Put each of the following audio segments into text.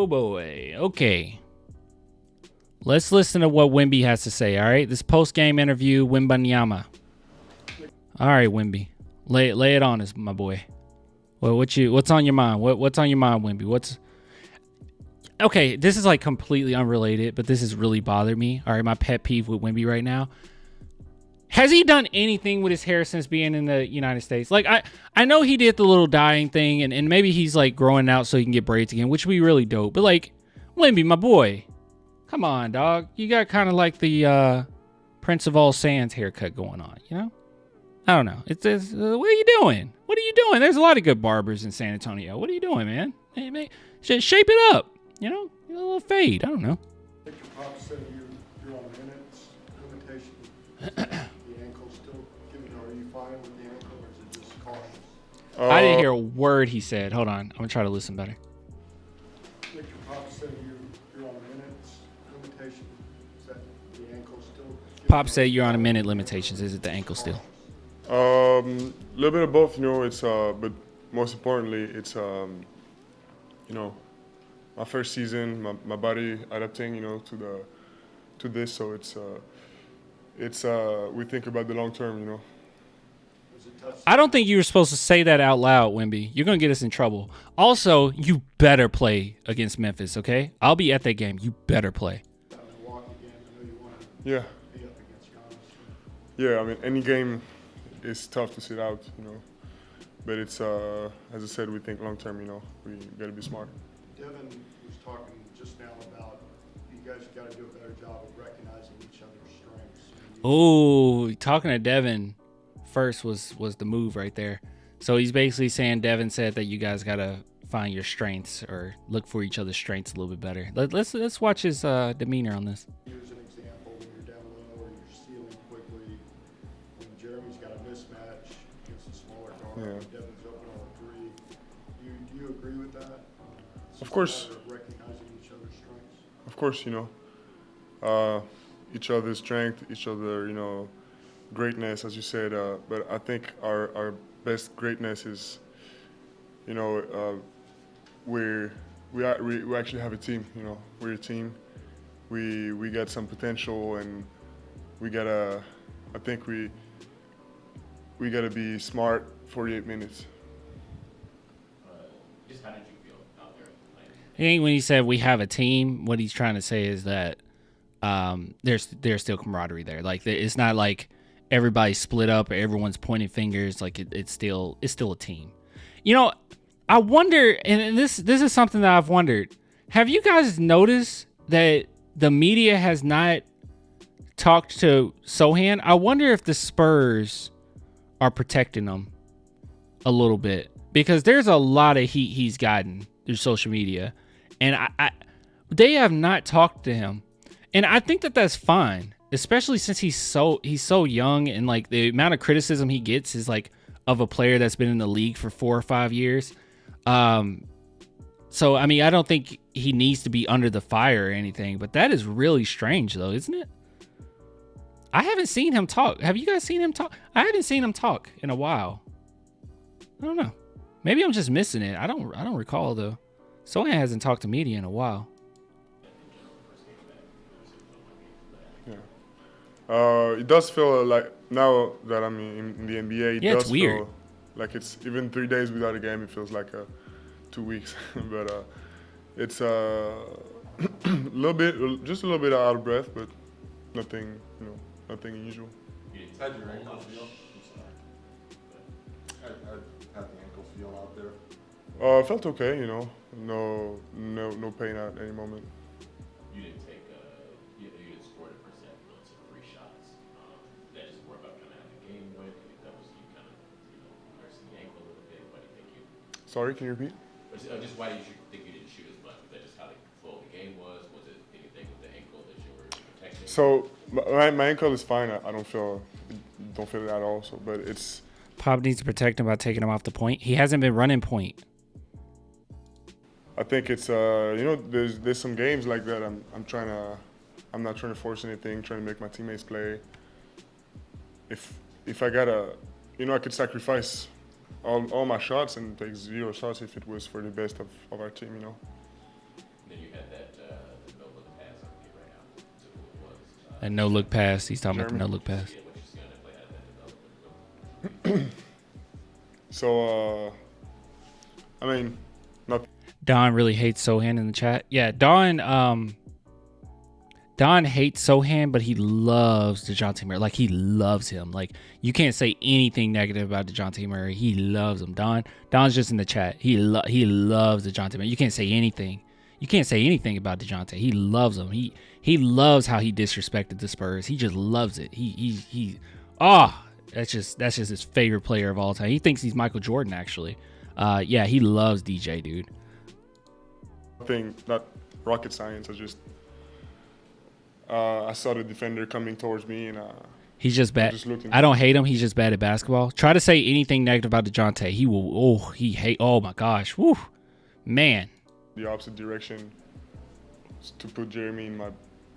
Oh, boy. Okay. Let's listen to what Wemby has to say, all right? This post-game interview, Wembanyama. All right, Wemby. Lay it on us, my boy. Well, what's on your mind? What's on your mind, Wemby? Okay, this is like completely unrelated, but this has really bothered me. All right, my pet peeve with Wemby right now. Has he done anything with his hair since being in the United States? Like, I know he did the little dyeing thing, and maybe he's like growing out so he can get braids again, which would be really dope. But like, Wemby, my boy, come on, dog. You got kind of like the Prince of All Sands haircut going on, you know? I don't know. What are you doing? What are you doing? There's a lot of good barbers in San Antonio. What are you doing, man? Hey, man, shape it up, you know? A little fade. I don't know. I think your pop said you're on a minutes limitation. The ankle still giving, are you fine with the ankle, or is it just cautious? I didn't hear a word he said. Hold on. I'm going to try to listen better. I think your pop said you're on a minutes limitation. Is that the ankle still giving? Pop said you're on a minute limitations. Is it the ankle still? A little bit of both, you know. It's but most importantly, it's you know, my first season, my body adapting, you know, to this. So it's we think about the long term, you know. I don't think you were supposed to say that out loud, Wemby. You're going to get us in trouble. Also, you better play against Memphis, okay? I'll be at that game. You better play. Yeah. Yeah, I mean, any game is tough to sit out, you know. But it's, as I said, we think long term, you know. We got to be smart. Devin was talking just now about you guys got to do a better job of recognizing each other's strengths. Oh, talking to Devin first was the move right there. So he's basically saying Devin said that you guys got to find your strengths or look for each other's strengths a little bit better. Let's watch his demeanor on this. Use an example when you're down low or you're stealing quickly. When Jeremy's got a mismatch against a smaller guard, Yeah. Devin's open on a three. Do you agree with that? Of course. Recognizing each other's strengths. Of course, you know. Each other's strength, each other, you know, greatness, as you said. But I think our best greatness is, you know, we actually have a team. You know, we're a team. We got some potential, and we gotta. I think we gotta be smart 48 minutes. Just how did you feel out there? I think when he said we have a team, what he's trying to say is that there's still camaraderie there. Like it's not like everybody's split up or everyone's pointing fingers. Like it's still a team. You know, I wonder, and this is something that I've wondered. Have you guys noticed that the media has not talked to Sohan? I wonder if the Spurs are protecting him a little bit, because there's a lot of heat he's gotten through social media, and they have not talked to him, and I think that that's fine, especially since he's so young, and like the amount of criticism he gets is like of a player that's been in the league for 4 or 5 years. So I mean, I don't think he needs to be under the fire or anything, but that is really strange though, isn't it? I haven't seen him talk. Have you guys seen him talk? I haven't seen him talk in a while. I don't know. Maybe I'm just missing it. I don't recall though. Sohan hasn't talked to media in a while. Yeah. It does feel like now that I'm in the NBA, Yeah, does it's weird. feel like it's even 3 days without a game. It feels like 2 weeks, but it's just a little bit out of breath, but nothing, you know, nothing unusual. How'd your ankle feel? How'd the ankle feel out there? I felt okay, you know, no pain at any moment. You didn't take you didn't score the percent on some free shots. That is more about kind of having a game win. I think that was you kind of nursing the ankle a little bit. Why do you think you? Sorry, can you repeat? Just why do you think you didn't shoot as much? Was that just how the flow of the game was? Was it anything with the ankle that you were protecting? So my ankle is fine. I don't feel it at all. So, but it's. Pop needs to protect him by taking him off the point. He hasn't been running point. I think it's you know, there's some games like that. I'm not trying to force anything. Trying to make my teammates play. If I gotta, you know, I could sacrifice all my shots and take 0 shots if it was for the best of our team, you know. Then you A no look pass. He's talking about the no Jeremy? look pass. Yeah, what you see on that play, how that developed. So, I mean, nothing. Don really hates Sohan in the chat. Yeah, Don hates Sohan, but he loves DeJounte Murray. Like, he loves him. Like, you can't say anything negative about DeJounte Murray. He loves him. Don's just in the chat. He loves DeJounte Murray. You can't say anything. You can't say anything about DeJounte. He loves him. He loves how he disrespected the Spurs. He just loves it. That's just his favorite player of all time. He thinks he's Michael Jordan, actually. Yeah, he loves DJ, dude. Nothing, not rocket science. I saw the defender coming towards me, and He's just bad. just looking. I don't hate him. He's just bad at basketball. Try to say anything negative about DeJounte. He will. Oh my gosh. Woo, man. the opposite direction to put Jeremy in my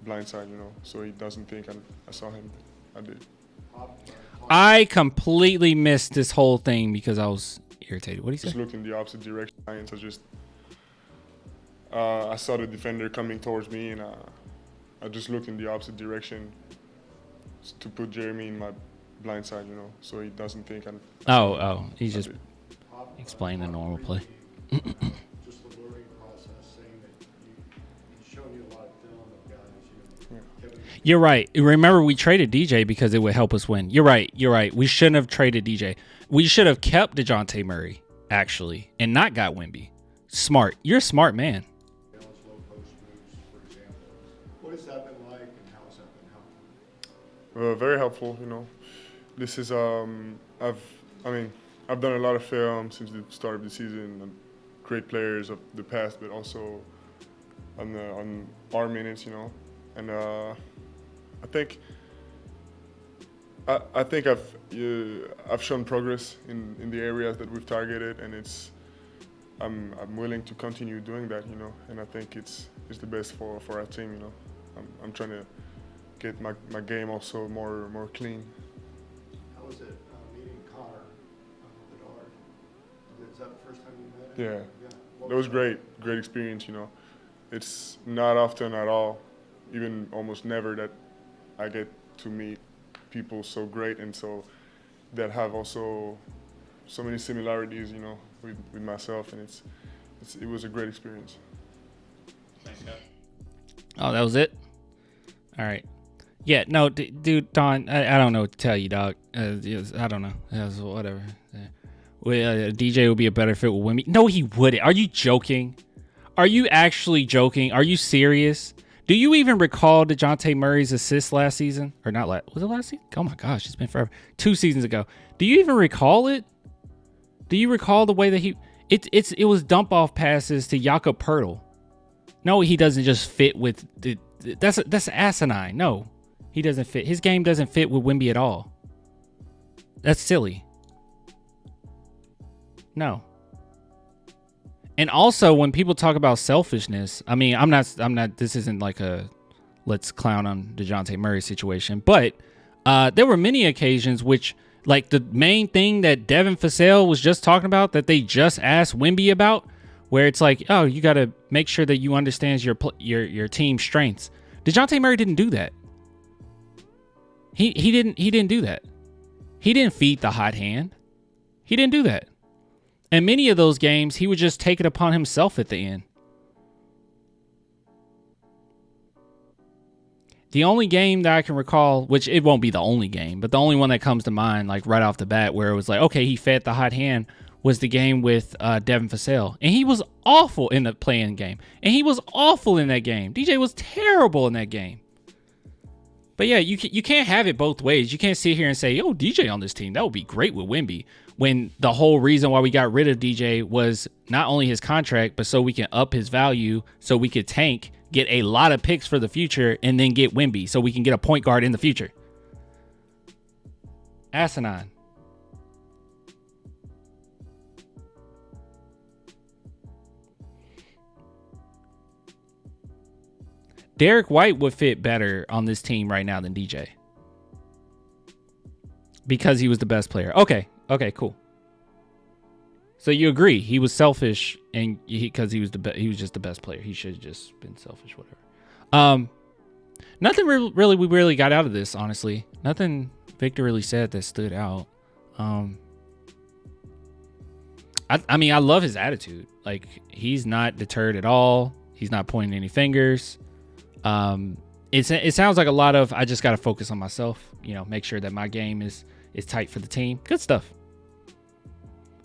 blind side, so he doesn't think I saw him. I did. I completely missed this whole thing because I was irritated. What did he Just say? looked in the opposite direction. I saw the defender coming towards me, and I just looked in the opposite direction to put Jeremy in my blind side, so he doesn't think He's just did. explaining the normal play. Just the learning process, saying that he's shown you a lot of film of guys, Kevin. You're right. Remember, we traded DJ because it would help us win. You're right. We shouldn't have traded DJ. We should have kept DeJounte Murray, actually, and not got Wemby. Smart. You're a smart man. Dallas low post moves, for example. What has that been like, and how has that been helpful? Very helpful, This is I've done a lot of film since the start of the season. And great players of the past, but also on our minutes, and I think I've shown progress in the areas that we've targeted, and I'm willing to continue doing that, and I think it's the best for our team, I'm trying to get my game also more clean. How was it meeting Connor Bedard? Is that the first time you met him? Yeah. What That was that? great experience, It's not often at all, even almost never, that I get to meet people so great and so that have also so many similarities, with myself, and it was a great experience. Thanks, Scott. Oh, that was it? All right. Yeah, no, dude, Don, I don't know what to tell you, dog. I don't know. Whatever. Yeah. Well, DJ would be a better fit with Wemby. No, he wouldn't. Are you joking? Are you actually joking? Are you serious? Do you even recall DeJounte Murray's assist last season? Or not last? Was it last season? Oh my gosh, it's been forever. 2 seasons ago. Do you even recall it? Do you recall the way that it was dump off passes to Jakob Poeltl? No, he doesn't just fit with that's asinine. No, he doesn't fit. His game doesn't fit with Wemby at all. That's silly. No. And also, when people talk about selfishness, I mean, I'm not, this isn't like a let's clown on DeJounte Murray situation, but there were many occasions which, like the main thing that Devin Vassell was just talking about, that they just asked Wemby about, where it's like, oh, you got to make sure that you understand your team's strengths. DeJounte Murray didn't do that. He didn't do that. He didn't feed the hot hand. He didn't do that. And many of those games, he would just take it upon himself at the end. The only game that I can recall, which it won't be the only game, but the only one that comes to mind, like right off the bat, where it was like, okay, he fed the hot hand, was the game with Devin Vassell. And he was awful in the playing game. And he was awful in that game. DJ was terrible in that game. But yeah, you can't have it both ways. You can't sit here and say, yo, DJ on this team, that would be great with Wemby, when the whole reason why we got rid of DJ was not only his contract, but so we can up his value, so we could tank, get a lot of picks for the future, and then get Wemby so we can get a point guard in the future. Asinine. Derek White would fit better on this team right now than DJ, because he was the best player. Okay, cool. So you agree he was selfish, and because he was just the best player, he should have just been selfish, whatever. Nothing really we really got out of this, honestly. Nothing Victor really said that stood out. I mean, I love his attitude. Like, he's not deterred at all. He's not pointing any fingers. It sounds like a lot of, I just got to focus on myself, you know, make sure that my game is tight for the team. Good stuff.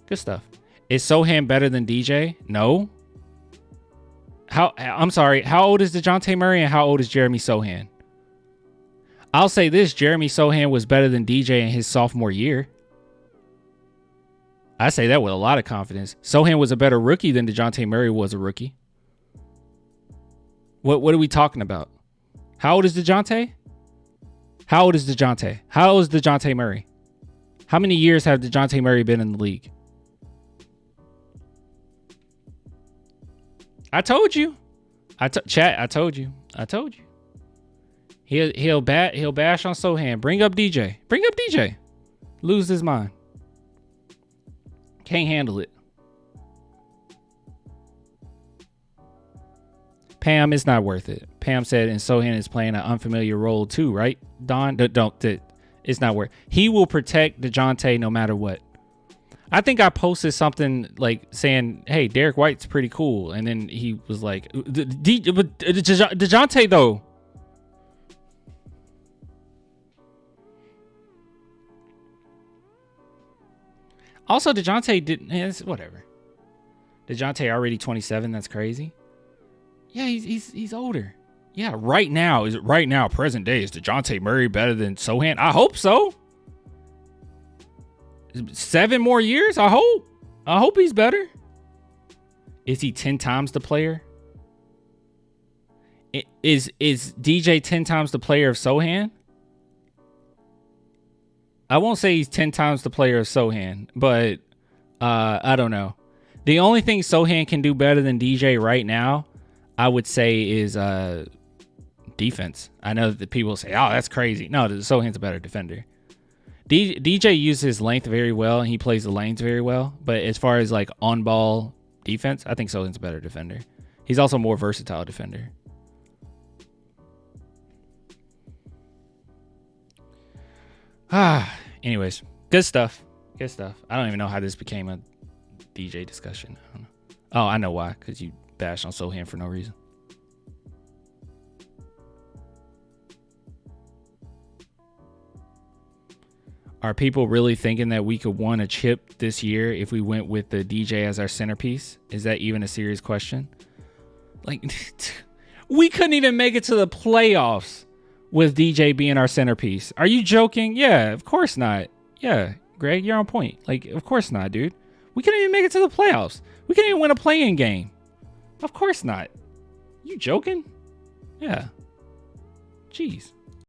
Good stuff. Is Sohan better than DJ? No. I'm sorry. How old is DeJounte Murray and how old is Jeremy Sohan? I'll say this. Jeremy Sohan was better than DJ in his sophomore year. I say that with a lot of confidence. Sohan was a better rookie than DeJounte Murray was a rookie. What are we talking about? How old is DeJounte? How old is DeJounte? How old is DeJounte Murray? How many years have DeJounte Murray been in the league? I told you. Chat, I told you. He'll bash on Sohan. Bring up DJ. Lose his mind. Can't handle it. Pam, it's not worth it. Pam said, and Sohan is playing an unfamiliar role too, right? Don, it's not worth. He will protect DeJounte no matter what. I think I posted something like saying, "Hey, Derek White's pretty cool," and then he was like, "DeJounte though." Also, DeJounte didn't. Whatever. DeJounte already 27. That's crazy. Yeah, he's older. Yeah, right now, present day, is DeJounte Murray better than Sohan? I hope so. 7 more years, I hope. I hope he's better. Is he 10 times the player? Is DJ 10 times the player of Sohan? I won't say he's 10 times the player of Sohan, but I don't know. The only thing Sohan can do better than DJ right now, I would say, is defense. I know that people say, "Oh, that's crazy." No, Sohan's a better defender. DJ uses his length very well, and he plays the lanes very well. But as far as like on-ball defense, I think Sohan's a better defender. He's also a more versatile defender. Anyways, good stuff. I don't even know how this became a DJ discussion. I don't know. Oh, I know why. Because you bashed on Sohan for no reason. Are people really thinking that we could win a chip this year if we went with the DJ as our centerpiece? Is that even a serious question? Like, we couldn't even make it to the playoffs with DJ being our centerpiece. Are you joking? Yeah, of course not. Yeah, Greg, you're on point. Like, of course not, dude. We couldn't even make it to the playoffs. We couldn't even win a play-in game. Of course not. You joking? Yeah. Jeez.